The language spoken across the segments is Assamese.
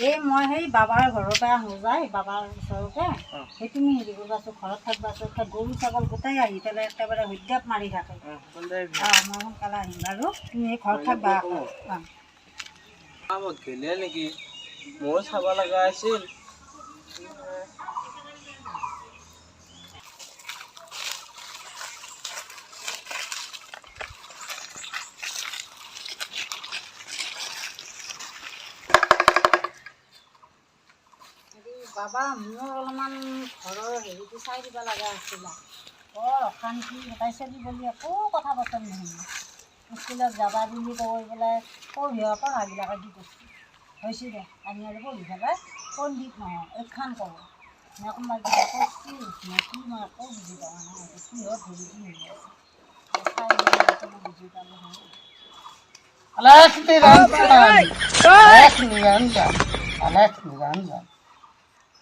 এই মই সেই বাবাৰ ঘৰৰ পৰা আহোঁ যায় বাবাৰ ওচৰতে সেই তুমি হেৰি কৰিবাচোন ঘৰত থাকিবাচোন গৰু ছাগল গোটাই আহি পেলাই একেবাৰে হুদ্যাপ মাৰি থাকে মই সোনকালে আহিম বাৰু তুমি এই ঘৰত থাকিবা গেলে নেকি মোৰ চাব লগা আছিল বাবা মোৰ অলপমান ঘৰৰ হেৰিটো চাই দিব লগা আছিলে বৰ অশান্তি গোটাইছে বুলি একো কথা বতৰা নহয় স্কুলত যাবা বুলি কৈ পেলাই পঢ়িব পঢ়াবিলাকে দি কৈছোঁ হৈছে দে আমি আৰু পঢ়ি পেলাই পণ্ডিত নহয় এইখান কৰোঁ মই কোনোবা কিবা কৈছোঁ নে কি মই একো বুজি পোৱা নাই কিহত ধৰি কি হৈ আছে চাই দিলে বুজি পালোঁ নিৰঞ্জন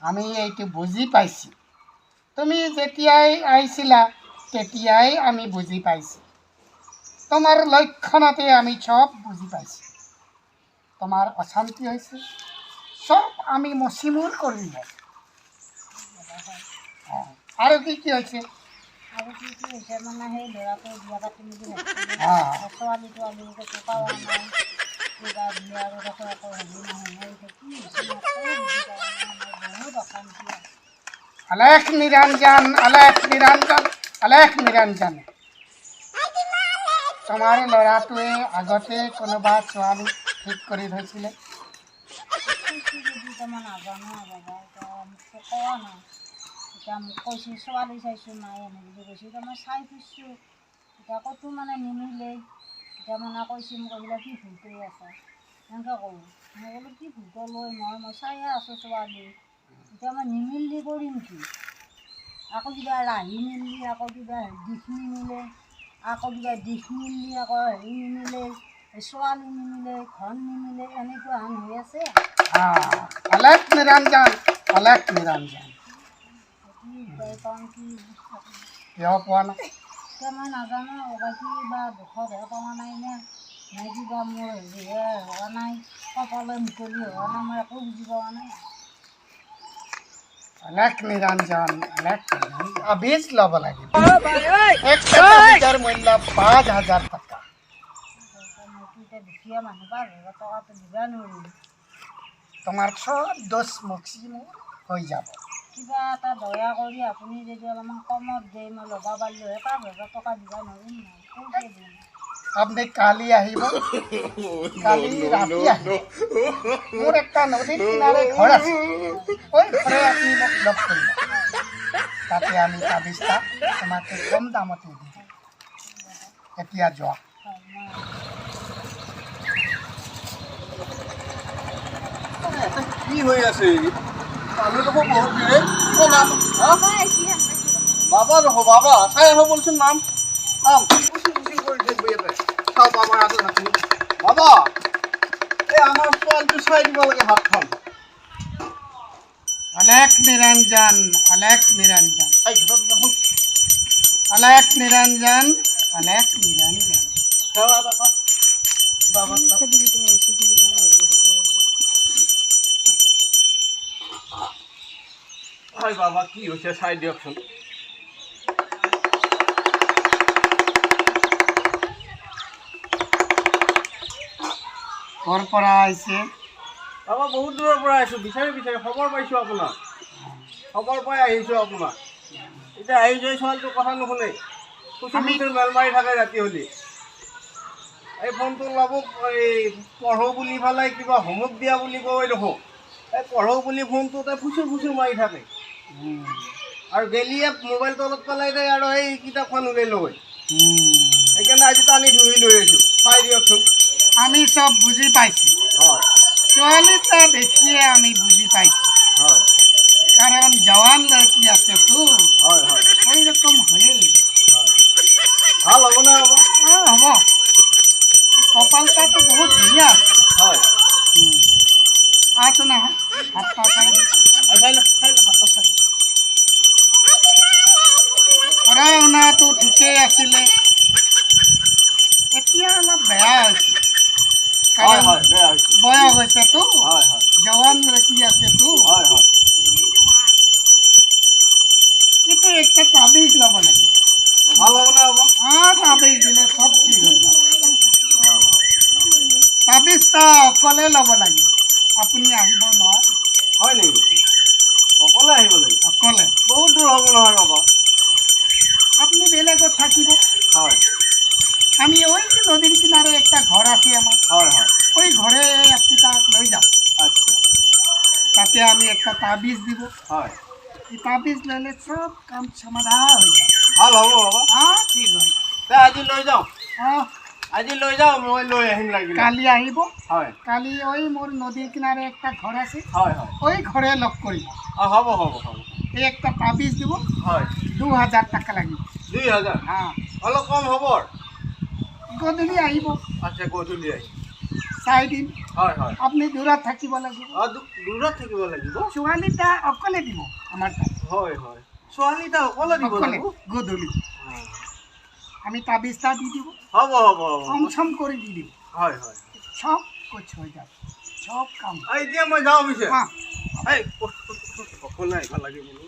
আমি এইটো বুজি পাইছোঁ তুমি যেতিয়াই আহিছিলা তেতিয়াই আমি বুজি পাইছোঁ তোমাৰ লক্ষণতে আমি চব বুজি পাইছোঁ তোমাৰ অশান্তি হৈছে চব আমি মচিমূৰ কৰিলোঁ আৰু কি কি হৈছে আৰু কি কি হৈছে মানে সেই ল'ৰাটোৰ বিয়া পাতিম বুলি ছোৱালী তোৱালীকে পোৱা নাই কিবা বিয়া আৰু একো হেৰি নহয় কি হৈছে বহুত অশান্তি অলেখ নিৰঞ্জন তোমাৰ ল'ৰাটোৱে আগতে কোনোবা ছোৱালী ঠিক কৰি থৈছিলে মই নাজানো বাবা এতিয়া মোকতো কোৱা নাই এতিয়া মোক কৈছোঁ ছোৱালী চাইছোঁ নাই এনে বুলি কৈছোঁ এতিয়া মই চাই ফুৰিছোঁ এতিয়া ক'তো মানে নিমিলেই এতিয়া মানে কৈছোঁ মোক এইবিলাক কি ভুল কৰি আছে এনেকৈ কৰোঁ মই বোলো কি ভুল লৈ মই চায়ে আছোঁ ছোৱালী এতিয়া মই নিমিলি কৰিম কি আকৌ কিবা ৰাহি মিলি আকৌ কিবা দিশ নিমিলে আকৌ কিবা দিশ মিলি আকৌ হেৰি নিমিলে ছোৱালী নিমিলে ঘৰ নিমিলে এনেকুৱা হেন হৈ আছে অলেখ নিৰঞ্জন কি উপায় পাওঁ কি কিয় পোৱা নাই এতিয়া মই নাজানো কিবা দুখতহে পোৱা নাই নে কিবা মোৰ হেৰিহে হোৱা নাই কপালে মুকলি হোৱা নাই মই একো বুজি পোৱা নাই অলেখ নিৰঞ্জন বীজ ল'ব লাগিব বীজৰ মূল্য 5,000 টকা মইতো এতিয়া দুখীয়া মানুহ 5,000 টকাটো দিবা নোৱাৰিম তোমাৰ চব দোষ মচিমূৰ হৈ যাব কিবা এটা দয়া কৰি আপুনি যদি অলপমান কমত দিয়ে মই ল'ব পাৰিলোঁ 5,000 টকা দিবা নোৱাৰিম মই কৈছে দিম আপুনি কালি আহিব কালি ৰাতি আহিব মোৰ একটা নদীৰ কিনাৰে ঘৰ আছে ওই ঘৰে আপুনি মোক লগ কৰিব তাতে আমি তাবিজটা তোমাকে কম দামতে দি দিম এতিয়া যোৱা কি হৈ আছে আমি দেখো বহুত দেৰি নাম বাবা দেখো বাবা চাই আহ বলছোন নাম নাম চাও বাবা আছে নাকি বাবা এই আমার ছোৱালীটো চাই দিব লাগে হাতখন অলেখ নিৰঞ্জন হয় বাবা কি হৈছে চাই দিয়কচোন ক'ৰ পৰা আহিছে বাবা বহুত দূৰৰ পৰা আহিছোঁ বিচাৰি খবৰ পাইছোঁ আপোনাক খবৰ পাই আহিছোঁ আপোনাক এতিয়া আহি যোৱা ছোৱালীটোৰ কথা নুশুনে খুচুৰ মেল মাৰি থাকে ৰাতি হ'লে এই ফোনটো ল'ব এই পঢ়োঁ বুলি পেলাই কিবা হোমৱৰ্ক দিয়া বুলি কৈ দেখোঁ এই পঢ়োঁ বুলি ফোনটোতে ফুচুৰ মাৰি থাকে আৰু গেলিয়ে মোবাইল তলত পেলাই দিয়ে আৰু এই কিতাপখন উলিয়াই লয় সেইকাৰণে আজি টানি ধৰি লৈ আহিছোঁ চাই দিয়কচোন আমি চব বুজি পাইছোঁ হয় ছোৱালীটা দেখিয়ে আমি বুজি পাইছোঁ হয় কাৰণ জৱান লড়কি আছেতো হয় হয় ওই রকম হয়েই হয় ভাল হ'ব নে হ'ব হ'ব কপালটাতো বহুত ধুনীয়া আছে হয় আছো না হাত পা খাই পঢ়া শুনাটো ঠিকেই আছিলে এতিয়া অলপ বেয়া হৈছে হয় হয় বেয়া হৈছে বয়স হৈছেতো হয় হয় জৱান ৰেতি আছেতো হয় হয় কিন্তু একটা তাবিজ ল'ব লাগিব ভাল হ'বনে হ'ব তাবিজ দিলে চব ঠিক হৈ যাব তাবিজটা অকলে ল'ব লাগিব আপুনি আহিব নোৱাৰে হয় নেকি অকলে আহিব লাগিব অকলে বহুত দূৰ হ'ব নহয় বাবা আপনি বেলেগত থাকিব হয় আমি ওই যে নদীর কিনারে একটা ঘর আছে আমার হয় হয় ওই ঘরে আপনি তাক লই যাও আচ্ছা তাতে আমি একটা তাবিজ দিব হয় এই তাবিজ ললে সব কাম সমাধান হয়ে যায় ভাল হ'ব বাবা ঠিক হয় তে আজি লৈ যাওঁ আজি লৈ যাওঁ মই লৈ আহিম লাগিলে কালি আহিব হয় কালি ওই মোর নদীর কিনারে একটা ঘর আছে হয় হয় ওই ঘরে লগ করিব হ'ব হ'ব হ'ব এই একটা তাবিজ দিব হয় 2000 টাকা লাগিব 2000 অলপ কম হ'ব গধূলি আহিব আচ্ছা গধূলি আহিম 4 দিন হয় হয় আপনি দূৰত থাকিব লাগিব দূৰত থাকিব লাগিব ছোৱালীটা অকলে দিব আমাৰ তাত হয় হয় ছোৱালীটা অকলে দিব লাগিব গধূলি আমি তাবিজটা দি দিব হ'ব হ'ব হ'ব কমসম কৰি দি দিব হয় হয় সব কুছ হৈ যাব সব কাম এতিয়া মই যাওঁ পিছে হ্যাঁ এই অকলে আহিব লাগে বোলো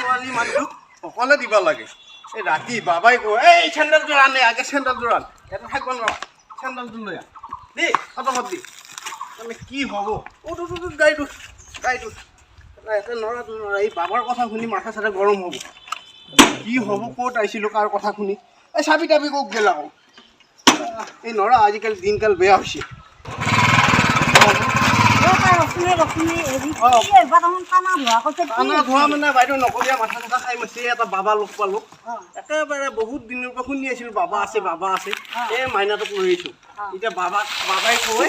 ছোৱালী মানুহটোক অকলে দিব লাগে এই ৰাতি বাবাই কয় এই চেণ্ডেলযোৰ আনে আগে চেণ্ডেলযোৰ আন এটা থাকিব নোৱাৰা চেণ্ডেলটো লৈ আন দেই ফটাফট দি মানে কি হ'ব গাড়ীটোত এটা নৰা এই বাবাৰ কথা শুনি মাথা চাথা গৰম হ'ব কি হ'ব ক'ত আহিছিলোঁ কাৰ কথা শুনি এই চাবি তাবি ক'ত গেল আকৌ এই নৰা আজিকালি দিনকাল বেয়া হৈছে খানা ধোৱা মানে বাইদেউ নকলীয়া মাথা চাথা খাই মাছে এটা বাবা লগ পালোঁ একেবাৰে বহুত দিনৰ পৰা শুনি আছিলোঁ বাবা আছে এই মাইনাটোক লৈ আহিছোঁ এতিয়া বাবাই কয়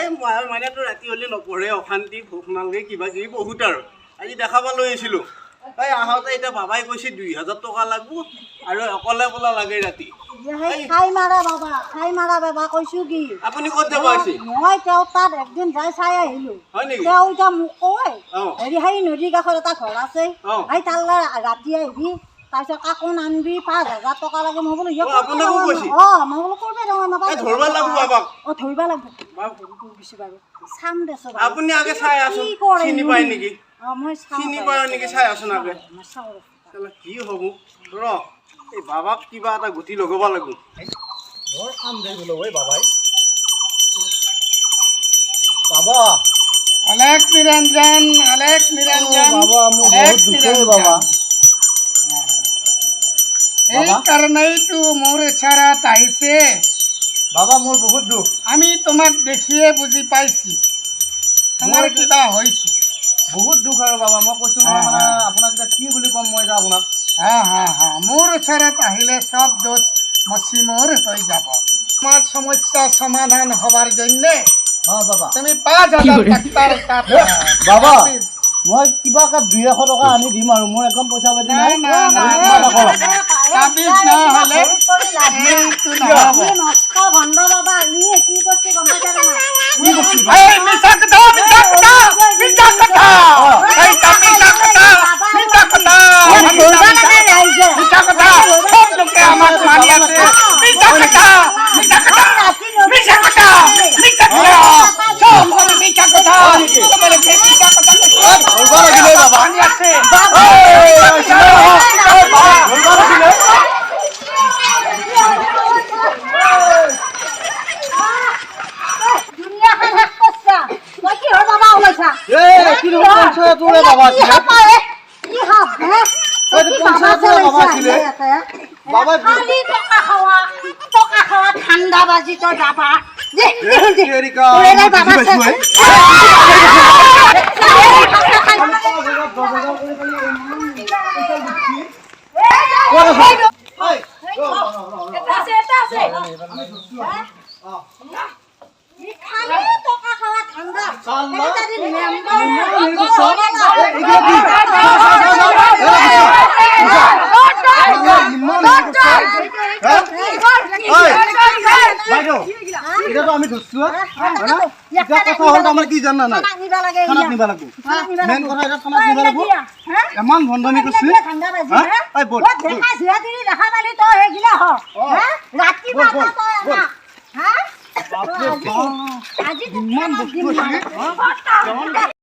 এই মাইনাটো ৰাতি হ'লে নপঢ়ে অশান্তি ভোক নালাগে কিবা কিবি বহুত আৰু আজি দেখাব লৈ আহিছিলোঁ এই আহোঁতে এতিয়া বাবাই কৈছে 2000 টকা লাগব আৰু অকলে বোলা লাগে ৰাতি খাই মাৰা বাবা কৈছো কি আপুনি ক'ত যাব আছে মই তেওঁ তাত একদিন যাই চাই আহিলো হয় নেকি তেওঁ এতিয়া মোক কয় হেৰি নদীৰ কাষত এটা ঘৰ আছে সেই তালৈ ৰাতি আহিবি তাৰপিছত কাকো নানবি 5000 টকা লাগে মই বোলো আপোনাকো কৈছে মই বোলো কৰবে নহয় ধৰিব লাগিব বাবাক ধৰিব লাগিব বাৰু চাম দেচোন আপুনি আগে চাই আছোন চিনি পায় নেকি মই চিনি পায় নেকি চাই আছোন আগে কি হ'ব ৰ এই বাবাক কিবা এটা গুটি লগাব লাগিব বৰ কাম দেই বোলো ঐ বাবাই বাবা অলেখ নিৰঞ্জন বাবা মোৰ বহুত দুখেই বাবা এই কাৰণেইতো মোৰ ইশাৰাত আহিছে বাবা মোৰ বহুত দুখ আমি তোমাক দেখিয়ে বুজি পাইছি তোমাৰ কিবা হৈছে বহুত দুখ আৰু বাবা মই কৈছোঁ নহয় মানে আপোনাক এতিয়া কি বুলি ক'ম মই এতিয়া আপোনাক মোৰ ওচৰত আহিলে চব দোষ মচি মোৰ হৈ যাব তোমাৰ সমস্যা সমাধান হবার জন্যে বাবা তুমি 5000 টাকা বাবা মই কিবা এটা 200 টকা আনি দিম আৰু মোৰ একদম পইচা পাতি নাই তাবিজ নহ'লে এইটো নহ'ব নষ্ট ভণ্ড বাবা কি কৈছে গম পাইছা নাই এই মিছা কথা এই মিছা কথা সব লোকে আমাক মানি আছে মিছা কথা মানি আছে ঠাণ্ডা বাজি তো যাবা আমি ধরছো এতিয়া কথা হ'ল আমাৰ কি জানা নাই থানাত নিবা লাগব মেইন কথা এটা থানাত নিবা লাগব ইমান ভণ্ডামি কৰিছে এই বল বাপৰে বাপ ইমান বস্তু আছে